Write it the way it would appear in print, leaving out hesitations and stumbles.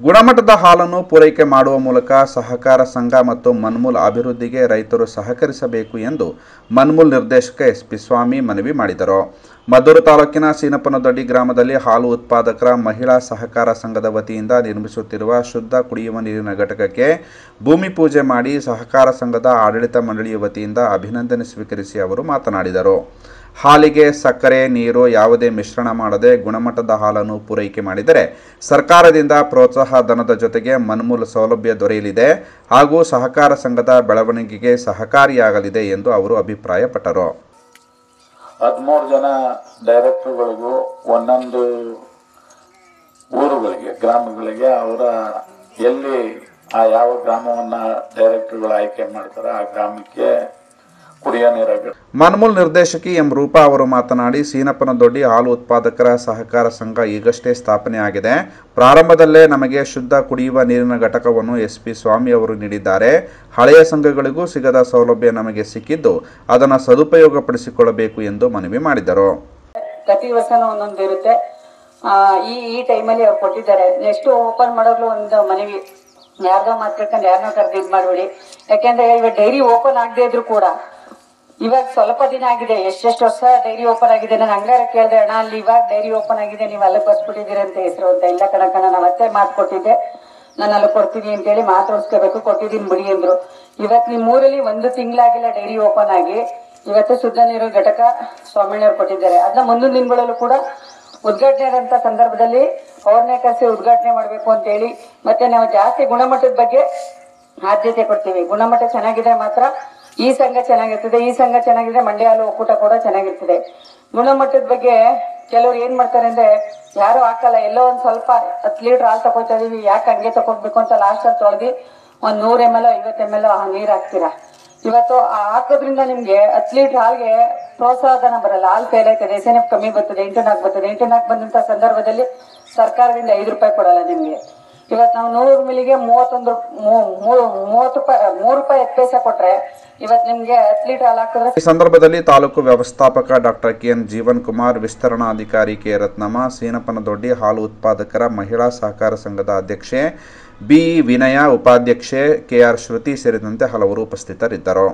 ಗುಣಮಟ್ಟದ ಹಾಲನ್ನು ಪೂರೈಕೆ ಮಾಡುವ ಮೂಲಕ ಸಹಕಾರ ಸಂಘ ಮತ್ತು ಮನ್ಮೂಲ್ ಅಭಿವೃದ್ಧಿಗೆ ರೈತರು ಸಹಕರಿಸಬೇಕು ಎಂದು ಮನ್ಮೂಲ್ ನಿರ್ದೇಶಕ ಎಸ್ಪಿ ಸ್ವಾಮಿ ಮನವಿ ಮಾಡಿದರು. ಮದ್ದೂರು ತಾಲೂಕಿನ ಸೀನಪ್ಪನದೊಡ್ಡಿ ಗ್ರಾಮದಲ್ಲಿ ಹಾಲು ಉತ್ಪಾದಕರ ಮಹಿಳಾ ಸಹಕಾರ ಸಂಘದ ವತಿಯಿಂದ ನಿರ್ಮಿಸುತ್ತಿರುವ ಶುದ್ಧ ಕುಡಿಯುವ ನೀರಿನ ಘಟಕಕ್ಕೆ ಭೂಮಿ ಪೂಜೆ ಮಾಡಿ ಸಹಕಾರ ಸಂಘದ ಆಡಳಿತ ಮಂಡಳಿಯ ವತಿಯಿಂದ ಅಭಿನಂದನೆ ಸ್ವೀಕರಿಸಿ ಅವರು ಮಾತನಾಡಿದರು. ಹಾಲಿಗೆ ಸಕ್ಕರೆ, ನೀರು ಯಾವುದೇ ಮಿಶ್ರಣ ಮಾಡದೆ ಗುಣಮಟ್ಟದ ಹಾಲನ್ನು ಪೂರೈಕೆ ಮಾಡಿದರೆ ಸರ್ಕಾರದಿಂದ ಪ್ರೋತ್ಸಾಹ ಧನದ ಜೊತೆಗೆ ಮನ್ಮೂಲ್ ಸೌಲಭ್ಯ ದೊರೆಯಲಿದೆ ಹಾಗೂ ಸಹಕಾರ ಸಂಘದ ಬೆಳವಣಿಗೆಗೆ ಸಹಕಾರಿಯಾಗಲಿದೆ ಎಂದು ಅವರು ಅಭಿಪ್ರಾಯಪಟ್ಟರು. 13 ಜನ ಡೈರೆಕ್ಟರ್ಗಳಿಗೂ ಒಂದೊಂದು ಊರುಗಳಿಗೆ ಗ್ರಾಮಗಳಿಗೆ ಅವರ ಎಲ್ಲಿ ಯಾವ ಗ್ರಾಮವನ್ನ ಡೈರೆಕ್ಟರ್ಗಳು ಆಯ್ಕೆ ಮಾಡ್ತಾರೆ ಆ ಗ್ರಾಮಕ್ಕೆ ಕುಡಿಯೋ ನೀರು. ಮನ್ಮೂಲ್ ನಿರ್ದೇಶಕಿ ಎಂ ರೂಪಾ ಅವರು ಮಾತನಾಡಿ, ಸೀನಪ್ಪನದೊಡ್ಡಿ ಹಾಲು ಉತ್ಪಾದಕರ ಸಹಕಾರ ಸಂಘ ಈಗಷ್ಟೇ ಸ್ಥಾಪನೆ ಆಗಿದೆ. ಪ್ರಾರಂಭದಲ್ಲೇ ನಮಗೆ ಶುದ್ಧ ಕುಡಿಯುವ ನೀರಿನ ಘಟಕವನ್ನು ಎಸ್ಪಿ ಸ್ವಾಮಿ ಅವರು ನೀಡಿದ್ದಾರೆ. ಹಳೆಯ ಸಂಘಗಳಿಗೂ ಸಿಗದ ಸೌಲಭ್ಯ ನಮಗೆ ಸಿಕ್ಕಿದ್ದು ಅದನ್ನು ಸದುಪಯೋಗಪಡಿಸಿಕೊಳ್ಳಬೇಕು ಎಂದು ಮನವಿ ಮಾಡಿದರು. ಪ್ರತಿ ವರ್ಷನೂ ಒಂದೊಂದು ಇರುತ್ತೆ. ಈ ಟೈಮಲ್ಲಿ ಅವ್ರು ಕೊಟ್ಟಿದ್ದಾರೆ. ನೆಕ್ಸ್ಟ್ ಓಪನ್ ಮಾಡೋದು ಒಂದು ಮನವಿ, ಯಾರ್ದೋ ಮಾತಾಡ್ಕೊಂಡು ಯಾರನ್ನೋ ಕರೆದು ಇದು ಮಾಡಬೇಡಿ. ಯಾಕೆಂದ್ರೆ ಇವಾಗ ಡೈರಿ ಓಪನ್ ಆಗದೆ ಇದ್ರು ಕೂಡ ಇವಾಗ ಸ್ವಲ್ಪ ದಿನ ಆಗಿದೆ, ಎಷ್ಟೆಷ್ಟು ವರ್ಷ ಡೈರಿ ಓಪನ್ ಆಗಿದೆ. ನಾನು ಹಂಗಾರ ಕೇಳಿದೆ, ಅಣ್ಣ ಅಲ್ಲಿ ಇವಾಗ ಡೈರಿ ಓಪನ್ ಆಗಿದೆ, ನೀವು ಅಲ್ಲಿಗೆ ಬರ್ಸ್ಬಿಟ್ಟಿದ್ದೀರಿ ಅಂತ ಹೆಸರು ಅಂತ. ಇಲ್ಲ ಕಣಕಣ, ನಾನು ಮತ್ತೆ ಮಾತು ಕೊಟ್ಟಿದ್ದೆ, ನಾನು ಅಲ್ಲಿ ಕೊಡ್ತೀನಿ ಅಂತೇಳಿ ಮಾತಾಡ್ಸ್ಕೋಬೇಕು, ಕೊಟ್ಟಿದ್ದೀನಿ ಬಿಡಿ ಅಂದ್ರು. ಇವತ್ತು ನಿಮ್ಮ ಊರಲ್ಲಿ 1 ತಿಂಗಳಾಗಿಲ್ಲ ಡೈರಿ ಓಪನ್ ಆಗಿ. ಇವತ್ತು ಶುದ್ಧ ನೀರು ಘಟಕ ಸ್ವಾಮಿಯವರು ಕೊಟ್ಟಿದ್ದಾರೆ. ಅದನ್ನ ಮುಂದಿನ ದಿನಗಳಲ್ಲೂ ಕೂಡ ಉದ್ಘಾಟನೆ ಆದಂತ ಸಂದರ್ಭದಲ್ಲಿ ಅವ್ರನ್ನೇ ಕರೆಸಿ ಉದ್ಘಾಟನೆ ಮಾಡಬೇಕು ಅಂತ ಹೇಳಿ, ಮತ್ತೆ ನಾವು ಜಾಸ್ತಿ ಗುಣಮಟ್ಟದ ಬಗ್ಗೆ ಆದ್ಯತೆ ಕೊಡ್ತೀವಿ. ಗುಣಮಟ್ಟ ಚೆನ್ನಾಗಿದ್ರೆ ಮಾತ್ರ ಈ ಸಂಘ ಚೆನ್ನಾಗಿರ್ತದೆ. ಈ ಸಂಘ ಚೆನ್ನಾಗಿದ್ರೆ ಮಂಡ್ಯ ಹಾಲು ಒಕ್ಕೂಟ ಕೂಡ ಚೆನ್ನಾಗಿರ್ತದೆ. ಗುಣಮಟ್ಟದ ಬಗ್ಗೆ ಕೆಲವ್ರು ಏನ್ ಮಾಡ್ತಾರೆ ಅಂದ್ರೆ, ಯಾರು ಹಾಕಲ್ಲ, ಎಲ್ಲೋ ಒಂದ್ ಸ್ವಲ್ಪ 10 ಲೀಟರ್ ಹಾಲು ತಗೋತಾ ಇದೀವಿ, ಯಾಕೆ ಹಂಗೆ ತಗೋಬೇಕು ಅಂತ ಲಾಸ್ಟ್ ಅಲ್ಲಿ ತೊಳೆದಿ ಒಂದ್ 100 ml 50 ml ನೀರ್ ಹಾಕ್ತೀರಾ. ಇವತ್ತು ಹಾಕೋದ್ರಿಂದ ನಿಮ್ಗೆ 10 ಲೀಟರ್ ಹಾಲ್ಗೆ ಪ್ರೋತ್ಸಾಹಧನ ಬರಲ್ಲ. ಹಾಲು ಫೇಲ್ ಆಯ್ತದೆ, SNF ಕಮ್ಮಿ ಬರ್ತದೆ, ಇಂಟರ್ನಾಕ್ ಬರ್ತದೆ. ಇಂಟರ್ನಾಕ್ ಬಂದಂತ ಸಂದರ್ಭದಲ್ಲಿ ಸರ್ಕಾರದಿಂದ 5 ರೂಪಾಯಿ ಕೊಡಲ್ಲ ನಿಮ್ಗೆ. ಇವತ್ತು ನಾವು 100 ಮಿಲಿಗೆ 3 ರೂಪಾಯಿ 10 ಪೈಸೆ ಕೊಟ್ರೆ ಇವತ್ತು ನಿಮ್ಗೆ 10 ಲೀಟರ್ ಹಾಲು ಹಾಕಿದ್ರೆ. ಈ ಸಂದರ್ಭದಲ್ಲಿ ತಾಲೂಕು ವ್ಯವಸ್ಥಾಪಕ ಡಾಕ್ಟರ್ ಕೆಎನ್ ಜೀವನ್ ಕುಮಾರ್, ವಿಸ್ತರಣಾಧಿಕಾರಿ ಕೆ ರತ್ನಮ್ಮ, ಸೀನಪ್ಪನದೊಡ್ಡಿ ಹಾಲು ಉತ್ಪಾದಕರ ಮಹಿಳಾ ಸಹಕಾರ ಸಂಘದ ಅಧ್ಯಕ್ಷೆ ಬಿಇ ವಿನಯ, ಉಪಾಧ್ಯಕ್ಷೆ ಕೆಆರ್ ಶ್ರುತಿ ಸೇರಿದಂತೆ ಹಲವರು ಉಪಸ್ಥಿತರಿದ್ದರು.